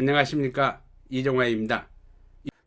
안녕하십니까, 이종화입니다.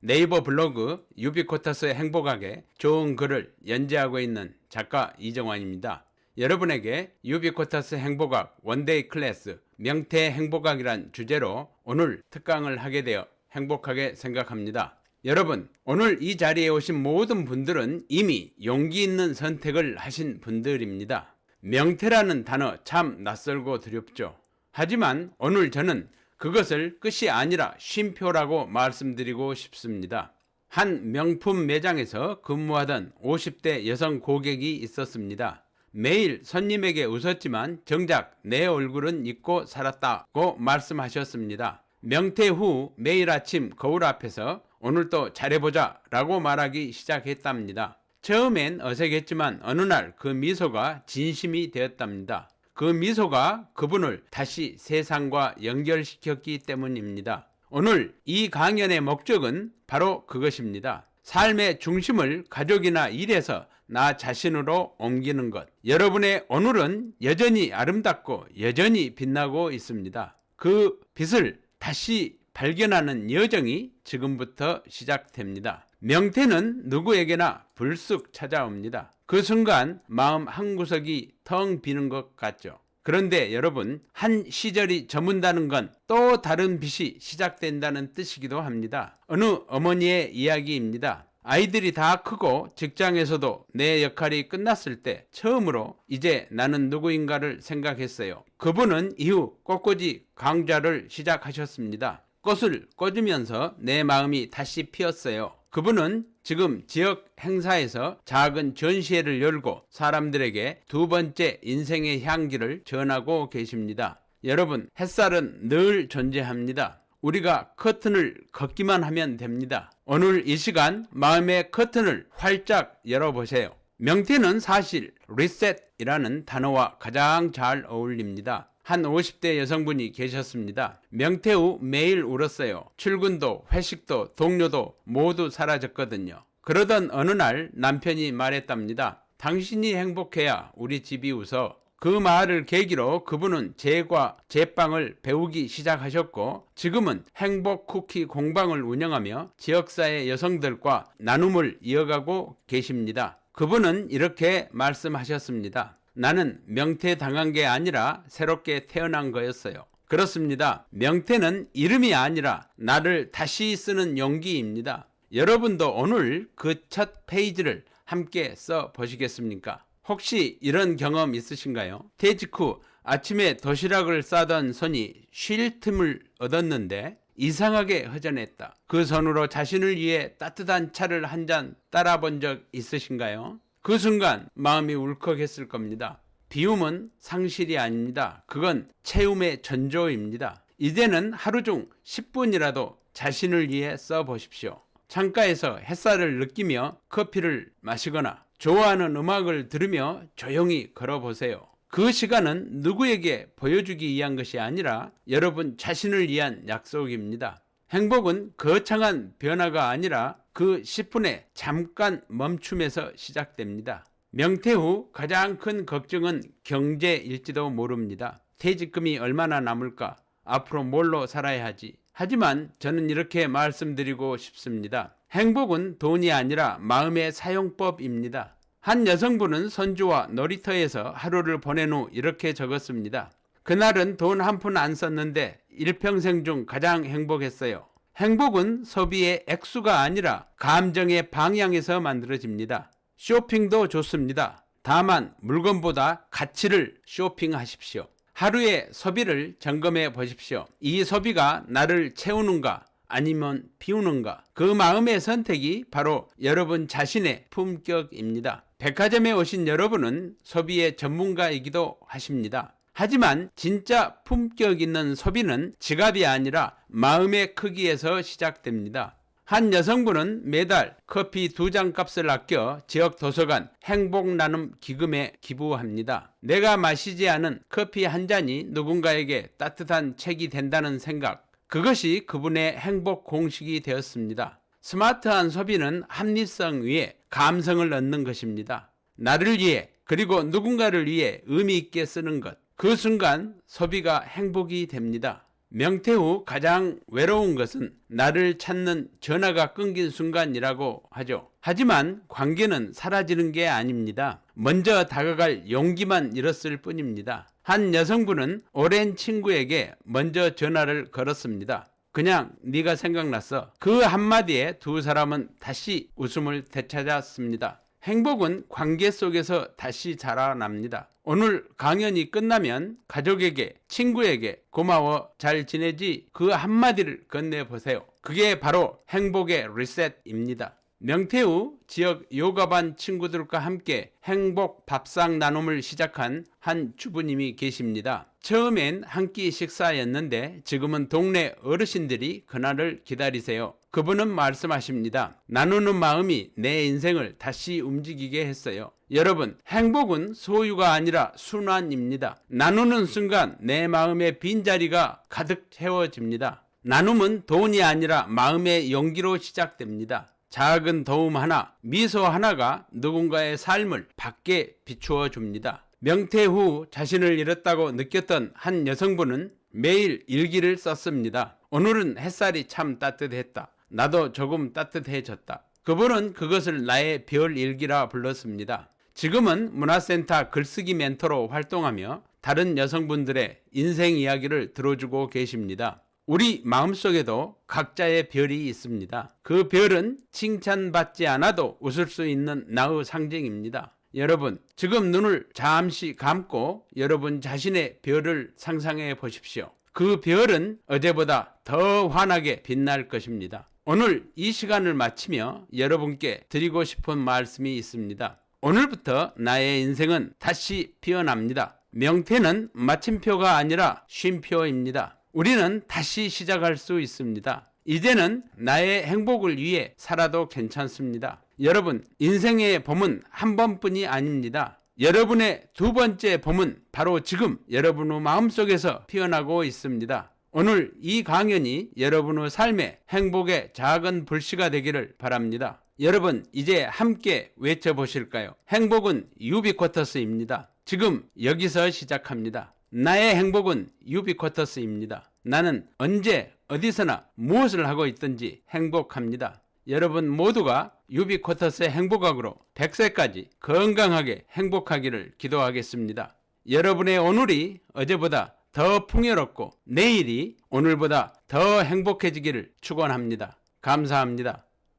네이버 블로그 유비쿼터스의 행복하게 좋은 글을 연재하고 있는 작가 이종환입니다. 여러분에게 유비쿼터스 행복학 원데이 클래스 명태 행복학이란 주제로 오늘 특강을 하게 되어 행복하게 생각합니다. 여러분, 오늘 이 자리에 오신 모든 분들은 이미 용기 있는 선택을 하신 분들입니다. 명태라는 단어 참 낯설고 두렵죠. 하지만 오늘 저는 그것을 끝이 아니라 쉼표라고 말씀드리고 싶습니다. 한 명품 매장에서 근무하던 50대 여성 고객이 있었습니다. 매일 손님에게 웃었지만 정작 내 얼굴은 잊고 살았다고 말씀하셨습니다. 명퇴 후 매일 아침 거울 앞에서 오늘도 잘해보자 라고 말하기 시작했답니다. 처음엔 어색했지만 어느 날 그 미소가 진심이 되었답니다. 그 미소가 그분을 다시 세상과 연결시켰기 때문입니다. 오늘 이 강연의 목적은 바로 그것입니다. 삶의 중심을 가족이나 일에서 나 자신으로 옮기는 것. 여러분의 오늘은 여전히 아름답고 여전히 빛나고 있습니다. 그 빛을 다시 발견하는 여정이 지금부터 시작됩니다. 명태는 누구에게나 불쑥 찾아옵니다. 그 순간 마음 한구석이 텅 비는 것 같죠. 그런데 여러분, 한 시절이 저문다는 건 또 다른 빛이 시작된다는 뜻이기도 합니다. 어느 어머니의 이야기입니다. 아이들이 다 크고 직장에서도 내 역할이 끝났을 때 처음으로 이제 나는 누구인가를 생각했어요. 그분은 이후 꽃꽂이 강좌를 시작하셨습니다. 꽃을 꽂으면서 내 마음이 다시 피었어요. 그분은 지금 지역 행사에서 작은 전시회를 열고 사람들에게 두 번째 인생의 향기를 전하고 계십니다. 여러분, 햇살은 늘 존재합니다. 우리가 커튼을 걷기만 하면 됩니다. 오늘 이 시간 마음의 커튼을 활짝 열어보세요. 명태는 사실 리셋이라는 단어와 가장 잘 어울립니다. 한 50대 여성분이 계셨습니다. 명퇴 후 매일 울었어요. 출근도 회식도 동료도 모두 사라졌거든요. 그러던 어느 날 남편이 말했답니다. 당신이 행복해야 우리 집이 웃어. 그 말을 계기로 그분은 제과 제빵을 배우기 시작하셨고 지금은 행복 쿠키 공방을 운영하며 지역사회 여성들과 나눔을 이어가고 계십니다. 그분은 이렇게 말씀하셨습니다. 나는 명퇴당한 게 아니라 새롭게 태어난 거였어요. 그렇습니다. 명퇴는 이름이 아니라 나를 다시 쓰는 용기입니다. 여러분도 오늘 그 첫 페이지를 함께 써 보시겠습니까? 혹시 이런 경험 있으신가요? 퇴직 후 아침에 도시락을 싸던 손이 쉴 틈을 얻었는데 이상하게 허전했다. 그 손으로 자신을 위해 따뜻한 차를 한 잔 따라 본 적 있으신가요? 그 순간 마음이 울컥했을 겁니다. 비움은 상실이 아닙니다. 그건 채움의 전조입니다. 이제는 하루 중 10분이라도 자신을 위해 써보십시오. 창가에서 햇살을 느끼며 커피를 마시거나 좋아하는 음악을 들으며 조용히 걸어보세요. 그 시간은 누구에게 보여주기 위한 것이 아니라 여러분 자신을 위한 약속입니다. 행복은 거창한 변화가 아니라 그 10분의 잠깐 멈춤에서 시작됩니다. 명퇴 후 가장 큰 걱정은 경제일지도 모릅니다. 퇴직금이 얼마나 남을까? 앞으로 뭘로 살아야 하지? 하지만 저는 이렇게 말씀드리고 싶습니다. 행복은 돈이 아니라 마음의 사용법입니다. 한 여성분은 손주와 놀이터에서 하루를 보낸 후 이렇게 적었습니다. 그날은 돈 한 푼 안 썼는데 일평생 중 가장 행복했어요. 행복은 소비의 액수가 아니라 감정의 방향에서 만들어집니다. 쇼핑도 좋습니다. 다만 물건보다 가치를 쇼핑하십시오. 하루의 소비를 점검해 보십시오. 이 소비가 나를 채우는가 아니면 비우는가? 그 마음의 선택이 바로 여러분 자신의 품격입니다. 백화점에 오신 여러분은 소비의 전문가이기도 하십니다. 하지만 진짜 품격 있는 소비는 지갑이 아니라 마음의 크기에서 시작됩니다. 한 여성분은 매달 커피 2잔 값을 아껴 지역 도서관 행복 나눔 기금에 기부합니다. 내가 마시지 않은 커피 한 잔이 누군가에게 따뜻한 책이 된다는 생각, 그것이 그분의 행복 공식이 되었습니다. 스마트한 소비는 합리성 위에 감성을 얻는 것입니다. 나를 위해 그리고 누군가를 위해 의미 있게 쓰는 것, 그 순간 소비가 행복이 됩니다. 명퇴 후 가장 외로운 것은 나를 찾는 전화가 끊긴 순간이라고 하죠. 하지만 관계는 사라지는 게 아닙니다. 먼저 다가갈 용기만 잃었을 뿐입니다. 한 여성분은 오랜 친구에게 먼저 전화를 걸었습니다. 그냥 네가 생각났어. 그 한마디에 두 사람은 다시 웃음을 되찾았습니다. 행복은 관계 속에서 다시 자라납니다. 오늘 강연이 끝나면 가족에게, 친구에게 고마워, 잘 지내지? 그 한마디를 건네보세요. 그게 바로 행복의 리셋입니다. 명퇴 후 지역 요가반 친구들과 함께 행복 밥상 나눔을 시작한 한 주부님이 계십니다. 처음엔 한 끼 식사였는데 지금은 동네 어르신들이 그날을 기다리세요. 그분은 말씀하십니다. 나누는 마음이 내 인생을 다시 움직이게 했어요. 여러분, 행복은 소유가 아니라 순환입니다. 나누는 순간 내 마음의 빈자리가 가득 채워집니다. 나눔은 돈이 아니라 마음의 용기로 시작됩니다. 작은 도움 하나, 미소 하나가 누군가의 삶을 밝게 비추어 줍니다. 명퇴 후 자신을 잃었다고 느꼈던 한 여성분은 매일 일기를 썼습니다. 오늘은 햇살이 참 따뜻했다. 나도 조금 따뜻해졌다. 그분은 그것을 나의 별 일기라 불렀습니다. 지금은 문화센터 글쓰기 멘토로 활동하며 다른 여성분들의 인생 이야기를 들어주고 계십니다. 우리 마음속에도 각자의 별이 있습니다. 그 별은 칭찬받지 않아도 웃을 수 있는 나의 상징입니다. 여러분, 지금 눈을 잠시 감고 여러분 자신의 별을 상상해 보십시오. 그 별은 어제보다 더 환하게 빛날 것입니다. 오늘 이 시간을 마치며 여러분께 드리고 싶은 말씀이 있습니다. 오늘부터 나의 인생은 다시 피어납니다. 명퇴는 마침표가 아니라 쉼표입니다. 우리는 다시 시작할 수 있습니다. 이제는 나의 행복을 위해 살아도 괜찮습니다. 여러분, 인생의 봄은 한 번뿐이 아닙니다. 여러분의 두 번째 봄은 바로 지금 여러분의 마음속에서 피어나고 있습니다. 오늘 이 강연이 여러분의 삶에 행복의 작은 불씨가 되기를 바랍니다. 여러분, 이제 함께 외쳐보실까요? 행복은 유비쿼터스입니다. 지금 여기서 시작합니다. 나의 행복은 유비쿼터스입니다. 나는 언제 어디서나 무엇을 하고 있든지 행복합니다. 여러분 모두가 유비쿼터스의 행복학으로 100세까지 건강하게 행복하기를 기도하겠습니다. 여러분의 오늘이 어제보다 더 풍요롭고 내일이 오늘보다 더 행복해지기를 축원합니다. 감사합니다.